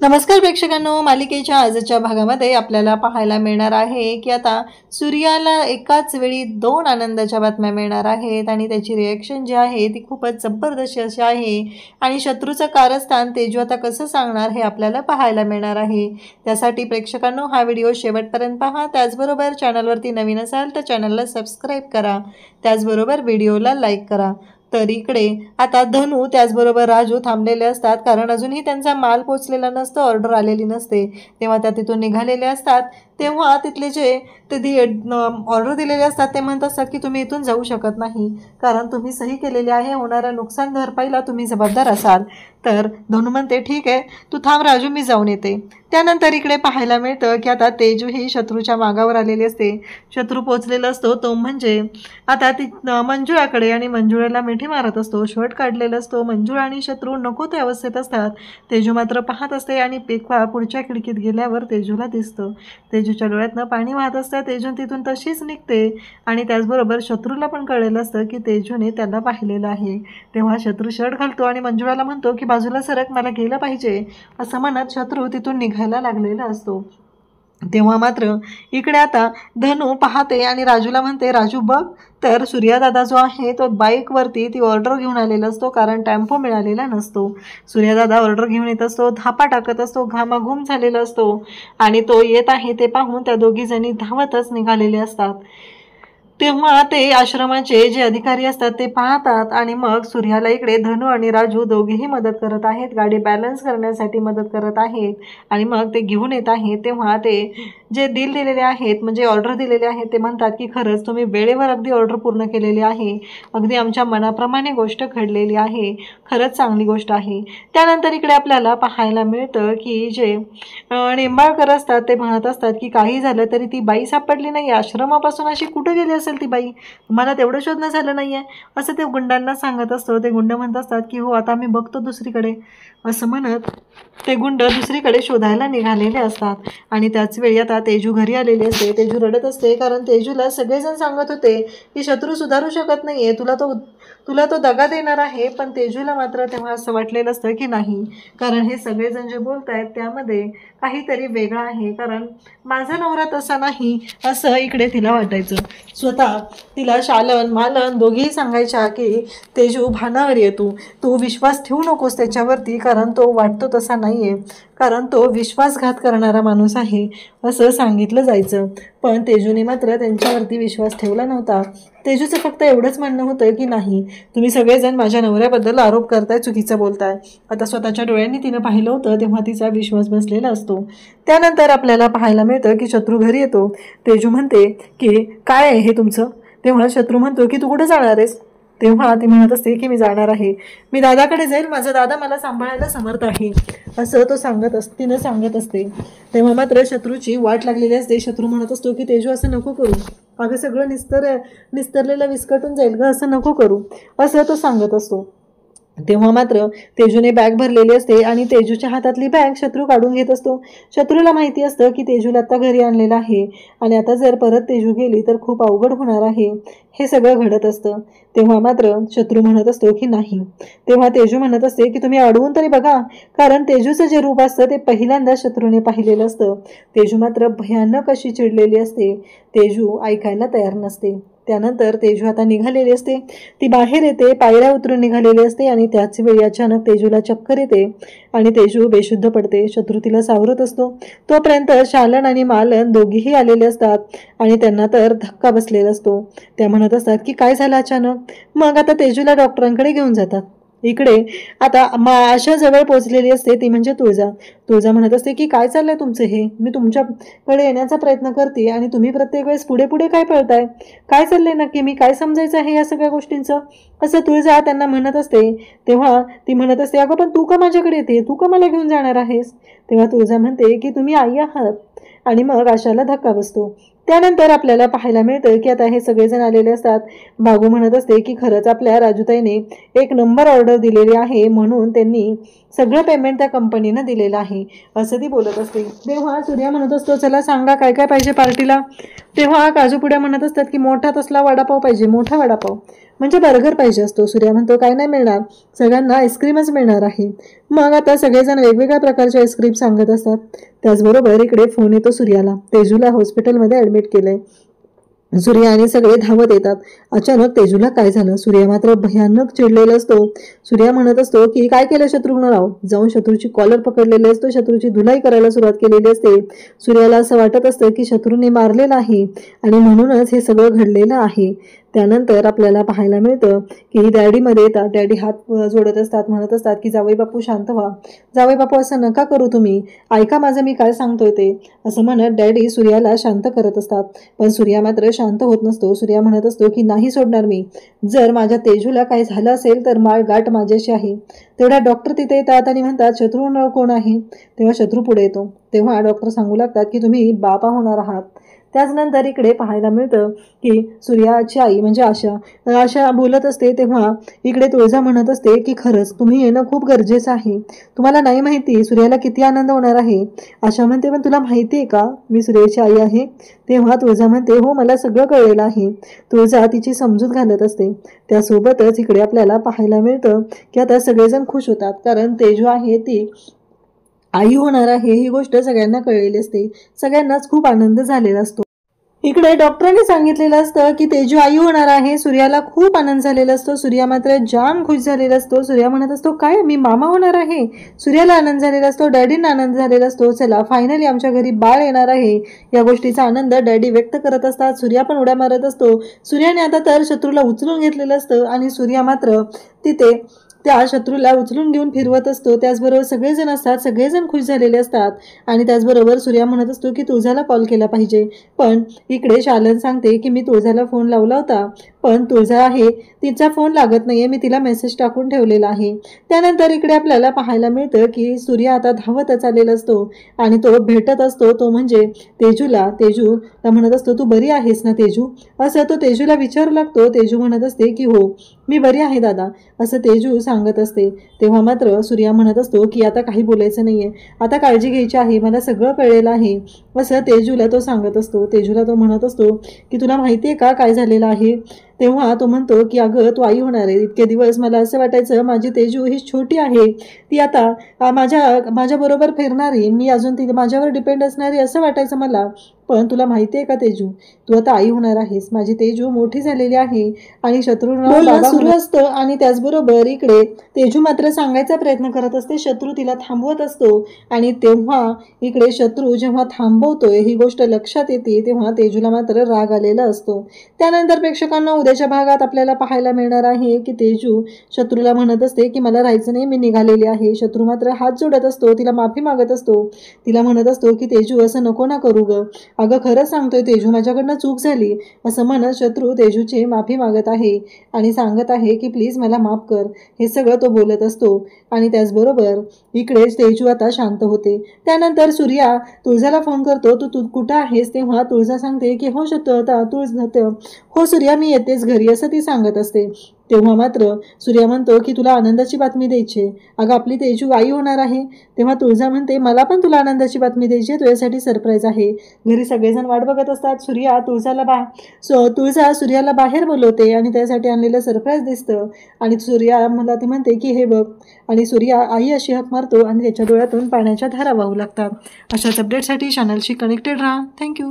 नमस्कार प्रेक्षकांनो, मालिकेच्या आजच्या भागामध्ये आपल्याला पाहायला मिळणार आहे की आता सूर्याला एकाच वेळी दोन आनंदाच्या बातम्या मिळणार आहेत आणि त्याची रिॲक्शन जी आहे ती खूपच जबरदस्त अशी आहे आणि शत्रूचं कारस्थान तेजू आता कसं सांगणार हे आपल्याला पाहायला मिळणार आहे। त्यासाठी प्रेक्षकांनो हा व्हिडिओ शेवटपर्यंत पहा। त्याचबरोबर चॅनलवरती नवीन असाल तर चॅनलला सबस्क्राईब करा, त्याचबरोबर व्हिडिओला लाईक करा। तर इकडे आता धनू त्याचबरोबर राजू थांबलेले असतात, कारण अजूनही त्यांचा माल पोचलेला नसतो, ऑर्डर आलेली नसते। तेव्हा त्या तिथून निघालेले असतात, तेव्हा तिथले जे ते ऑर्डर दिलेले असतात ते म्हणत असतात की तुम्ही इथून जाऊ शकत नाही, कारण तुम्ही सही केलेली आहे, होणाऱ्या नुकसान भरपाईला तुम्ही जबाबदार असाल। तर धनू म्हणते ठीक आहे, तू थांब राजू, मी जाऊन येते। त्यानंतर इकडे पाहायला मिळतं की आता तेजू ही शत्रूच्या मागावर आलेली असते। शत्रू पोचलेला असतो तो म्हणजे आता ती मंजुळाकडे, आणि मंजुळाला मिठी मारत असतो, शर्ट काढलेला असतो। मंजुळा आणि शत्रू नको त्या अवस्थेत असतात। तेजू मात्र पाहत असते आणि पेखवा पुढच्या खिडकीत गेल्यावर तेजूला दिसतं। तेजूच्या डोळ्यातनं पाणी वाहत असतं। तेजू तिथून तशीच निघते आणि त्याचबरोबर शत्रूला पण कळलेलं असतं की तेजूने त्याला पाहिलेलं आहे। तेव्हा शत्रू शर्ट घालतो आणि मंजुळाला म्हणतो की बाजूला सरक, मला गेलं पाहिजे, असं म्हणत शत्रू तिथून निघायला लागलेला असतो। तेव्हा मात्र इकडे आता धनू पाहते आणि राजूला म्हणते, राजू बघ, तर सूर्यादादा जो आहे तो बाईकवरती ती ऑर्डर घेऊन आलेला असतो, कारण टेम्पो मिळालेला नसतो। सूर्यादादा ऑर्डर घेऊन येत असतो, धापा टाकत असतो, घामाघूम झालेला असतो आणि तो येत आहे ते पाहून त्या दोघी जणी धावतच निघालेले असतात। तेव्हा ते आश्रमाचे जे अधिकारी असतात ते पाहतात आणि मग सूर्याला इकडे धनू आणि राजू दोघेही मदत करत आहेत, गाडी बॅलन्स करण्यासाठी मदत करत आहेत आणि मग ते घेऊन येत आहेत। तेव्हा ते जे डील दिलेले आहेत, म्हणजे ऑर्डर दिलेले आहेत, ते म्हणतात की खरंच तुम्ही वेळेवर अगदी ऑर्डर पूर्ण केलेली आहे, अगदी आमच्या मनाप्रमाणे गोष्ट घडलेली आहे, खरंच चांगली गोष्ट आहे। त्यानंतर इकडे आपल्याला पाहायला मिळतं की जे निंबाळकर असतात ते म्हणत असतात की काही झालं तरी ती बाई सापडली नाही, आश्रमापासून अशी कुठं गेली असेल ती बाई, तुम्हाला तेवढं शोधणं झालं नाही आहे, असं ते गुंडांना सांगत असतो। ते गुंड म्हणत असतात की हो, आता आम्ही बघतो दुसरीकडे, असं म्हणत ते गुंड दुसरीकडे शोधायला निघालेले असतात। आणि त्याच वेळी आता तेजू घरी आलेली असते। तेजू रडत असते, कारण तेजूला सगळेजण सांगत होते की शत्रू सुधारू शकत नाही आहे, तुला तो दगा देणार आहे, पण तेजूला मात्र तेव्हा असं वाटलेलं असतं की नाही, कारण हे सगळेजण जे बोलत आहेत त्यामध्ये काहीतरी वेगळं आहे, कारण माझा नवरा तसा नाही असं इकडे तिला वाटायचं। स्वतः तिला शालन मालन दोघेही सांगायच्या की तेजू भानावर ये, तू विश्वास ठेवू नकोस त्याच्यावरती, कारण तो वाटतो तसा नाही आहे, कारण तो विश्वासघात करणारा माणूस आहे, असं सांगितलं जायचं। पण तेजूने मात्र त्यांच्यावरती विश्वास ठेवला नव्हता। तेजूचं फक्त एवढंच म्हणणं होतं की नाही, तुम्ही सगळेजण माझ्या नवऱ्याबद्दल आरोप करताय, चुकीचं बोलताय। आता स्वतःच्या डोळ्यांनी तिनं पाहिलं होतं तेव्हा तिचा विश्वास बसलेला असतो। त्यानंतर आपल्याला पाहायला मिळतं की शत्रू घरी येतो। तेजू म्हणते की काय आहे हे तुमचं? तेव्हा शत्रू म्हणतो की तू कुठे जाणार आहेस? तेव्हा ती म्हणत असते की मी जाणार आहे, मी दादाकडे जाईल, माझा दादा मला सांभाळायला समर्थ आहे, असं तिनं सांगत असते। तेव्हा मात्र शत्रूची वाट लागलेली असते। शत्रू म्हणत असतो की तेजू असं नको करू, अगं सगळं निस्तरलेलं विस्कटून जाईल ग, असं नको करू, असं तो सांगत असतो। तेव्हा मात्र तेजूने बॅग भरलेली असते आणि तेजूच्या हातातली बॅग शत्रू काढून घेत असतो। शत्रूला माहिती असतं की तेजूला आता घरी आणलेलं आहे आणि आता जर परत तेजू गेली तर खूप अवघड होणार आहे, हे सगळं घडत असतं। तेव्हा मात्र शत्रू म्हणत असतो की नाही। तेव्हा तेजू म्हणत असते की तुम्ही अडवून तरी बघा, कारण तेजूचं जे रूप असतं ते पहिल्यांदा शत्रूने पाहिलेलं असतं। तेजू मात्र भयानक अशी चिडलेली असते, तेजू ऐकायला तयार नसते। त्यानंतर तेजू आता निघालेली असते, ती बाहेर येते, पायऱ्या उतरून निघालेली असते आणि त्याच वेळी अचानक तेजूला चक्कर येते आणि तेजू बेशुद्ध पडते। शत्रू तिला सावरत असतो, तोपर्यंत शालन आणि मालन दोघेही आलेले असतात आणि त्यांना तर धक्का बसलेला असतो। त्या म्हणत असतात की काय झालं अचानक, मग आता तेजूला डॉक्टरांकडे घेऊन जातात। इकडे आता आशा जवळ पोचलेली असते, ती म्हणजे तुळजा म्हणत असते की काय चाललंय तुमचं हे, मी तुमच्याकडे येण्याचा प्रयत्न करते आणि तुम्ही प्रत्येक वेळेस पुढे पुढे काय पळताय, काय चाललंय नक्की, मी काय समजायचं आहे या सगळ्या गोष्टींचं, असं तुळजा त्यांना म्हणत असते। तेव्हा ती म्हणत असते, अगं पण तू का माझ्याकडे येते, तू का मला घेऊन जाणार आहेस? तेव्हा तुळजा म्हणते की तुम्ही आई आहात आणि मग आशाला धक्का बसतो। त्यानंतर आपल्याला पाहायला मिळतं की आता हे सगळेजण आलेले असतात। भागू म्हणत असते की खरंच आपल्या राजूताईने एक नंबर ऑर्डर दिलेली आहे, म्हणून त्यांनी सगळं पेमेंट त्या कंपनीनं दिलेलं आहे, असं ती बोलत असते। तेव्हा सूर्या म्हणत असतो, चला सांगा काय काय पाहिजे पार्टीला? तेव्हा काजूपुड्या म्हणत असतात की मोठा तसला वडापाव पाहिजे, मोठा वडापाव। म्हणजे बर्गर पाहिजे असतो. सूर्या म्हणतो काय नाही मिळणार, सगळ्यांना आईस्क्रीमच मिळणार आहे. मग आता सगळेजण वेगवेगळ्या प्रकारचे आईस्क्रीम सांगत असतात. त्याचबरोबर इकडे फोन येतो सूर्याला, तेजूला हॉस्पिटलमध्ये ॲडमिट केलंय. सूर्या आणि सगळे धावत येतात. अचानक तेजूला काय झालं, सूर्या मात्र भयानक चिडलेला असतो. सूर्या म्हणत असतो की काय केलं शत्रुघ्नराव, जाऊन शत्रूची कॉलर पकडलेली असतो, शत्रूची धुलाई करायला सुरुवात केलेली असते. सूर्याला असं वाटत असतं की शत्रूने मारलेलं आहे आणि म्हणूनच हे सगळं घडलेलं आहे. त्यानंतर आपल्याला पाहायला मिळतं की डॅडीमध्ये येतात. डॅडी हात जोडत असतात, म्हणत असतात की जावई बापू शांत व्हा, जावई बापू असं नका करू, तुम्ही ऐका माझं, मी काय सांगतोय ते, असं म्हणत डॅडी सूर्याला शांत करत असतात. पण सूर्या मात्र शांत होत नसतो. सूर्या म्हणत असतो की नाही सोडणार मी, जर माझ्या तेजूला काही झालं असेल तर माळ गाठ माझ्याशी आहे. तेवढ्या डॉक्टर तिथे येतात आणि म्हणतात शत्रुघ्न कोण आहे. तेव्हा शत्रू पुढे येतो. तेव्हा डॉक्टर सांगू लागतात की तुम्ही बाबा होणार आहात. त्याचनंतर इकडे पाहायला मिळतं की सूर्याची आई म्हणजे आशा बोलत असते. तेव्हा इकडे तुळजा म्हणत असते की खरंच तुम्ही येणं खूप गरजेचं आहे, तुम्हाला नाही माहिती सूर्याला किती आनंद होणार आहे. आशा म्हणते पण तुला माहिती आहे का मी सूर्याची आई आहे. तेव्हा तुळजा म्हणते हो मला सगळं कळलेलं आहे. तुळजा तिची समजूत घालत असते. त्यासोबतच इकडे आपल्याला पाहायला मिळतं की आता सगळेजण खुश होतात, कारण तेजू आहे ती आई होणार आहे ही गोष्ट सगळ्यांना कळलेली असते. सगळ्यांनाच खूप आनंद झालेला असतो. इकडे डॉक्टरांनी सांगितलेलं असतं की तेजू आई होणार आहे. सूर्याला खूप आनंद झालेला असतो. सूर्या मात्र जाम खुश झालेला असतो. सूर्या म्हणत असतो काय मी मामा होणार आहे. सूर्याला आनंद झालेला असतो, डॅडींना आनंद झालेला असतो. चला फायनली आमच्या घरी बाळ येणार आहे, या गोष्टीचा आनंद डॅडी व्यक्त करत असतात. सूर्या पण उड्या मारत असतो. सूर्याने आता तर शत्रूला उचलून घेतलेलं असतं आणि सूर्या मात्र तिथे त्या शत्रूला उचलून घेऊन फिरवत असतो. त्याचबरोबर सगळेजण असतात, सगळेजण खुश झालेले असतात. आणि त्याचबरोबर सूर्या म्हणत असतो की तुळजाला कॉल केला पाहिजे. पण इकडे शालन सांगते की मी तुळजाला फोन लावला होता, पण तुळजा आहे तिचा फोन लागत नाहीये, मी तिला मेसेज टाकून ठेवलेला आहे. त्यानंतर इकडे आपल्याला पाहायला मिळतं की सूर्या आता धावतच आलेला असतो आणि तो भेटत असतो, तो म्हणजे तेजूला. तेजूला म्हणत असतो तू बरी आहेस ना तेजू, असं तो तेजूला विचारू लागतो. तेजू म्हणत असते की हो मी बरी आहे दादा, असं तेजू सांगत असते. तेव्हा मात्र सूर्या म्हणत असतो की आता काही बोलायचं नाहीये, आता काळजी घ्यायची आहे, मला सगळं कळलेलं आहे, असं तेजूला तो सांगत असतो. तेजूला तो म्हणत असतो की तुला माहिती आहे का काय झालेलं आहे. तेव्हा तो म्हणतो की अगं तू आई होणार आहे. इतके दिवस मला असं वाटायचं माझी तेजू ही छोटी आहे, ती आता माझ्याबरोबर फिरणारी, मी अजून ती माझ्यावर डिपेंड असणारी असं वाटायचं मला. पण तुला माहिती आहे का तेजू, तू आता आई होणार आहेस. माझी तेजू मोठी झालेली आहे आणि शत्रुघ्न सुरू असतं. आणि त्याचबरोबर इकडे तेजू मात्र सांगायचा प्रयत्न करत असते, शत्रू तिला थांबवत असतो. आणि तेव्हा इकडे शत्रू जेव्हा थांबवतोय ही गोष्ट लक्षात येते, तेव्हा तेजूला मात्र राग आलेला असतो. त्यानंतर प्रेक्षकांना उद्याच्या भागात आपल्याला पाहायला मिळणार आहे की तेजू शत्रूला म्हणत असते की मला राहायचं नाही, मी निघालेली आहे. शत्रू मात्र हात जोडत असतो, तिला माफी मागत असतो. तिला म्हणत असतो की तेजू असं नको ना करू ग, अगं खरंच सांगतोय तेजू माझ्याकडनं चूक झाली, असं म्हणत शत्रू तेजूची माफी मागत आहे आणि सांगत आहे की प्लीज मला माफ कर. हे सगळं तो बोलत असतो. आणि त्याचबरोबर इकडे तेजू आता शांत होते. त्यानंतर सूर्या तुळजाला फोन करतो, तू कुठं आहेस. तेव्हा तुळजा सांगते की हो हो सूर्या मी येतेच घरी, असं ती सांगत असते. तेव्हा मात्र सूर्या म्हणतो की तुला आनंदाची बातमी द्यायची, अगं आपली तेजू आई होणार आहे. तेव्हा तुळजा म्हणते मला पण तुला आनंदाची बातमी द्यायची, तुझ्यासाठी सरप्राईज आहे. घरी सगळेजण वाट बघत असतात. तुळजा सूर्याला बाहेर बोलवते आणि त्यासाठी आणलेलं सरप्राईज दिसतं. आणि सूर्या मला ती म्हणते की हे बघ, आणि सूर्या आई अशी हाक मारतो आणि त्याच्या डोळ्यातून पाण्याच्या धारा वाहू लागतात. अशाच अपडेटसाठी चॅनलशी कनेक्टेड राहा. थँक्यू.